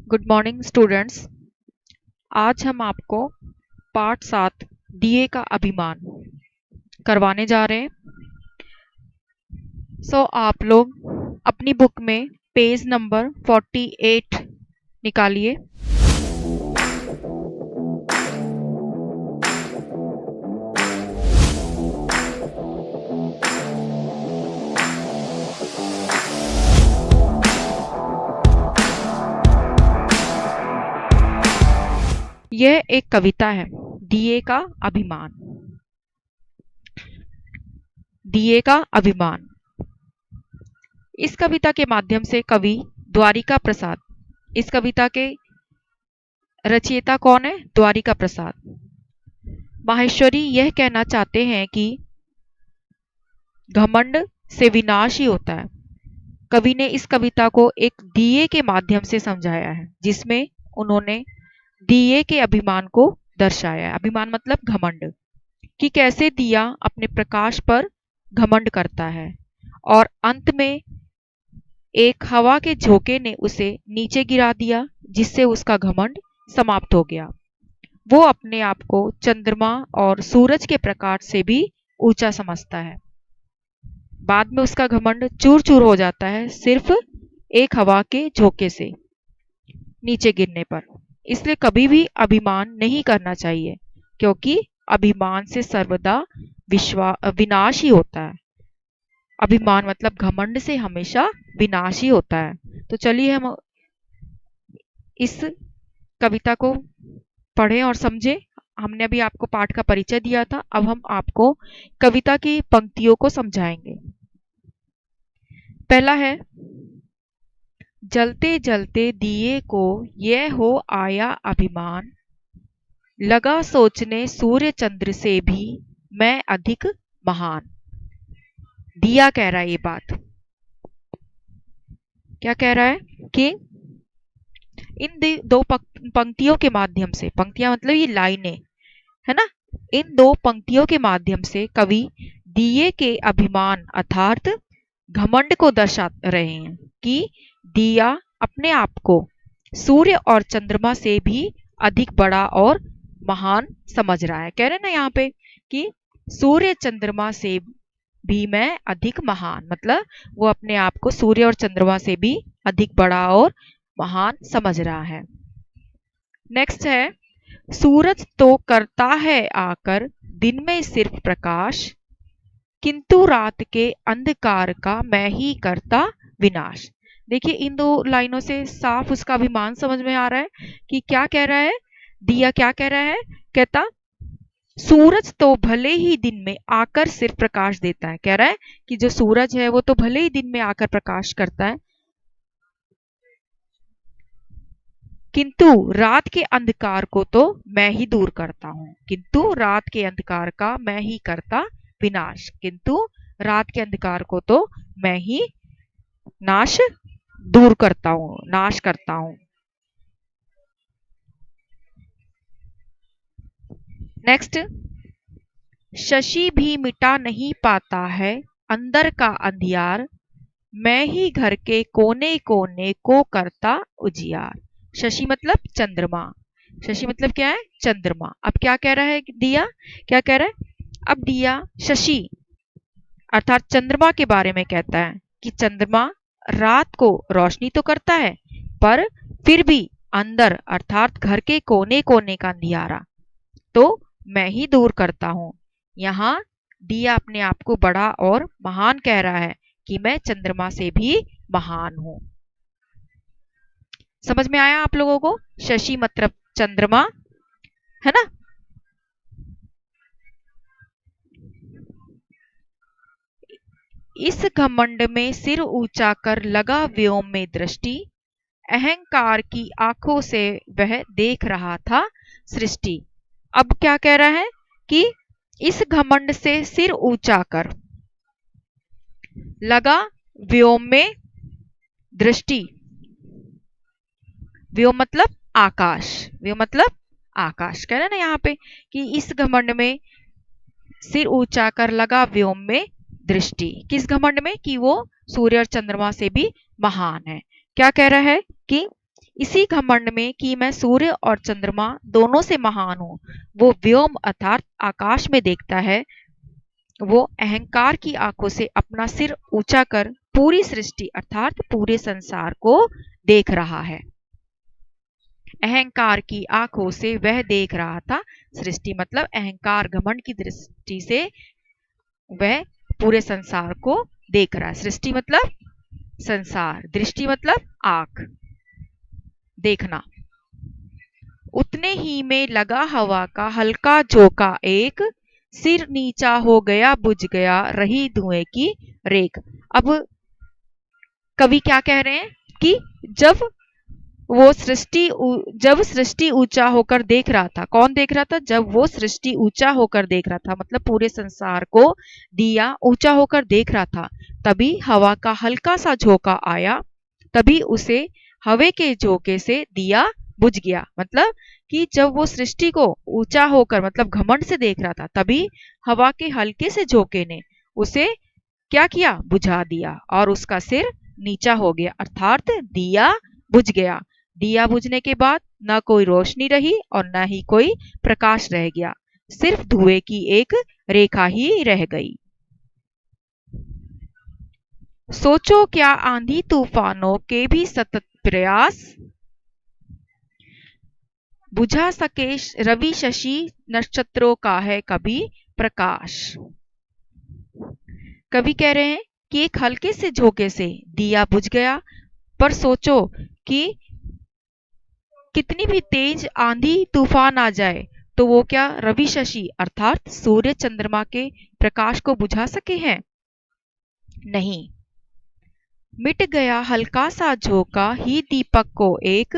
Good morning students. आज हम आपको पाठ 7 दिए का अभिमान करवाने जा रहे हैं। आप लोग अपनी बुक में पेज नंबर 48 निकालिए। यह एक कविता है, दिए का अभिमान। दिए का अभिमान। इस कविता के माध्यम से कवि द्वारिका प्रसाद, इस कविता के रचयिता कौन है? द्वारिका प्रसाद माहेश्वरी यह कहना चाहते हैं कि घमंड से विनाश ही होता है। कवि ने इस कविता को एक दिए के माध्यम से समझाया है, जिसमें उन्होंने दिए के अभिमान को दर्शाया है। अभिमान मतलब घमंड, कि कैसे दिया अपने प्रकाश पर घमंड करता है और अंत में एक हवा के झोंके ने उसे नीचे गिरा दिया, जिससे उसका घमंड समाप्त हो गया। वो अपने आप को चंद्रमा और सूरज के प्रकाश से भी ऊंचा समझता है। बाद में उसका घमंड चूर चूर हो जाता है, सिर्फ एक हवा के झोंके से नीचे गिरने पर। इसलिए कभी भी अभिमान नहीं करना चाहिए, क्योंकि अभिमान से सर्वदा विनाश ही होता है। अभिमान मतलब घमंड से हमेशा विनाश ही होता है। तो चलिए हम इस कविता को पढ़ें और समझें। हमने अभी आपको पाठ का परिचय दिया था, अब हम आपको कविता की पंक्तियों को समझाएंगे। पहला है, जलते जलते दिए को ये हो आया अभिमान, लगा सोचने सूर्य चंद्र से भी मैं अधिक महान। दिया कह रहा है ये बात, क्या कह रहा है कि इन दो पंक्तियों के माध्यम से, पंक्तियां मतलब ये लाइनें है ना, इन दो पंक्तियों के माध्यम से कवि दिए के अभिमान अर्थात घमंड को दर्शा रहे हैं कि दिया अपने आप को सूर्य और चंद्रमा से भी अधिक बड़ा और महान समझ रहा है। कह रहे हैं ना यहाँ पे कि सूर्य चंद्रमा से भी मैं अधिक महान, मतलब वो अपने आप को सूर्य और चंद्रमा से भी अधिक बड़ा और महान समझ रहा है। नेक्स्ट है, सूरज तो करता है आकर दिन में सिर्फ प्रकाश, किंतु रात के अंधकार का मैं ही करता विनाश। देखिए इन दो लाइनों से साफ उसका अभिमान समझ में आ रहा है कि क्या कह रहा है। दिया क्या कह रहा है? कहता सूरज तो भले ही दिन में आकर सिर्फ प्रकाश देता है। कह रहा है कि जो सूरज है वो तो भले ही दिन में आकर प्रकाश करता है, किंतु रात के अंधकार को तो मैं ही दूर करता हूं। किंतु रात के अंधकार का मैं ही करता विनाश, किंतु रात के अंधकार को तो मैं ही नाश दूर करता हूं, नाश करता हूं। नेक्स्ट, शशि भी मिटा नहीं पाता है अंदर का अंधियार, मैं ही घर के कोने कोने को करता उजियार। शशि मतलब चंद्रमा, शशि मतलब क्या है? चंद्रमा। अब क्या कह रहा है दिया? क्या कह रहा है? अब दिया शशि अर्थात चंद्रमा के बारे में कहता है कि चंद्रमा रात को रोशनी तो करता है, पर फिर भी अंदर अर्थात घर के कोने कोने का अंधियारा तो मैं ही दूर करता हूं। यहां दिया अपने आप को बड़ा और महान कह रहा है कि मैं चंद्रमा से भी महान हूं। समझ में आया आप लोगों को? शशि मतलब चंद्रमा, है ना। इस घमंड में सिर ऊंचा कर लगा व्योम में दृष्टि, अहंकार की आंखों से वह देख रहा था सृष्टि। अब क्या कह रहा है कि इस घमंड से सिर ऊंचा कर लगा व्योम में दृष्टि। व्योम मतलब आकाश, व्योम मतलब आकाश। कह रहे ना यहाँ पे कि इस घमंड में सिर ऊंचा कर लगा व्योम में दृष्टि। किस घमंड में? कि वो सूर्य और चंद्रमा से भी महान है। क्या कह रहा है कि इसी घमंड में कि मैं सूर्य और चंद्रमा दोनों से महान हूँ, वो व्योम अर्थात आकाश में देखता है। वो अहंकार की आंखों से अपना सिर ऊंचा कर पूरी सृष्टि अर्थात पूरे संसार को देख रहा है। अहंकार की आंखों से वह देख रहा था सृष्टि, मतलब अहंकार घमंड की दृष्टि से वह पूरे संसार को देख रहा है। सृष्टि मतलब संसार, दृष्टि मतलब आंख, देखना। उतने ही में लगा हवा का हल्का झोंका एक, सिर नीचा हो गया बुझ गया रही धुएं की रेख। अब कवि क्या कह रहे हैं कि जब वो सृष्टि जब सृष्टि ऊंचा होकर देख रहा था, कौन देख रहा था? जब वो सृष्टि ऊंचा होकर देख रहा था, मतलब पूरे संसार को दिया ऊंचा होकर देख रहा था, तभी हवा का हल्का सा झोंका आया, तभी उसे हवा के झोंके से दिया बुझ गया। मतलब कि जब वो सृष्टि को ऊंचा होकर मतलब घमंड से देख रहा था, तभी हवा के हल्के से झोंके ने उसे क्या किया? बुझा दिया और उसका सिर नीचा हो गया, अर्थात दिया बुझ गया। दिया बुझने के बाद न कोई रोशनी रही और न ही कोई प्रकाश रह गया, सिर्फ धुएं की एक रेखा ही रह गई। सोचो क्या आंधी तूफानों के भी सतत प्रयास, बुझा सके रवि शशि नक्षत्रों का है कभी प्रकाश। कवि कह रहे हैं कि एक हल्के से झोंके से दिया बुझ गया, पर सोचो कि कितनी भी तेज आंधी तूफान आ जाए तो वो क्या रवि शशि अर्थात सूर्य चंद्रमा के प्रकाश को बुझा सके हैं? नहीं। मिट गया हल्का सा झोंका ही दीपक को एक,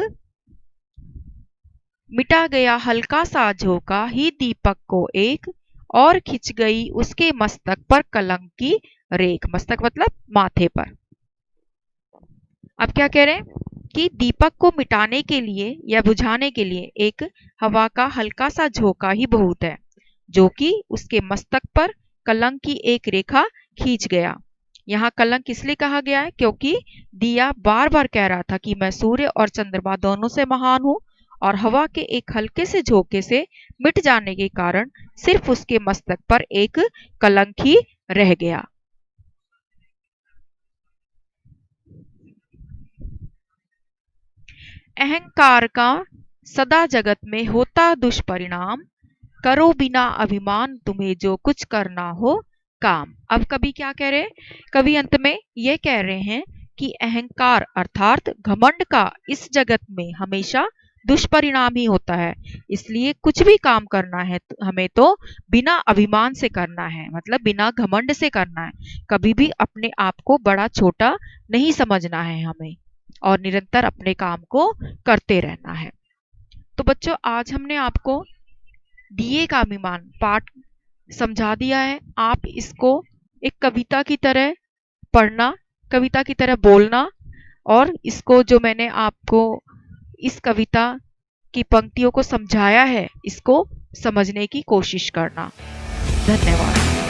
मिटा गया हल्का सा झोंका ही दीपक को एक, और खिंच गई उसके मस्तक पर कलंक की रेख। मस्तक मतलब माथे पर। अब क्या कह रहे हैं कि दीपक को मिटाने के लिए या बुझाने के लिए एक हवा का हल्का सा झोंका ही बहुत है, जो कि उसके मस्तक पर कलंक की एक रेखा खींच गया। यहाँ कलंक इसलिए कहा गया है क्योंकि दिया बार बार कह रहा था कि मैं सूर्य और चंद्रमा दोनों से महान हूं, और हवा के एक हल्के से झोंके से मिट जाने के कारण सिर्फ उसके मस्तक पर एक कलंक ही रह गया। अहंकार का सदा जगत में होता दुष्परिणाम, करो बिना अभिमान तुम्हें जो कुछ करना हो काम। अब कवि क्या कह रहे हैं? कवि अंत में यह कह रहे हैं कि अहंकार अर्थात घमंड का इस जगत में हमेशा दुष्परिणाम ही होता है, इसलिए कुछ भी काम करना है हमें तो बिना अभिमान से करना है, मतलब बिना घमंड से करना है। कभी भी अपने आप को बड़ा छोटा नहीं समझना है हमें, और निरंतर अपने काम को करते रहना है। तो बच्चों, आज हमने आपको दिए का अभिमान पाठ समझा दिया है। आप इसको एक कविता की तरह पढ़ना, कविता की तरह बोलना, और इसको जो मैंने आपको इस कविता की पंक्तियों को समझाया है, इसको समझने की कोशिश करना। धन्यवाद।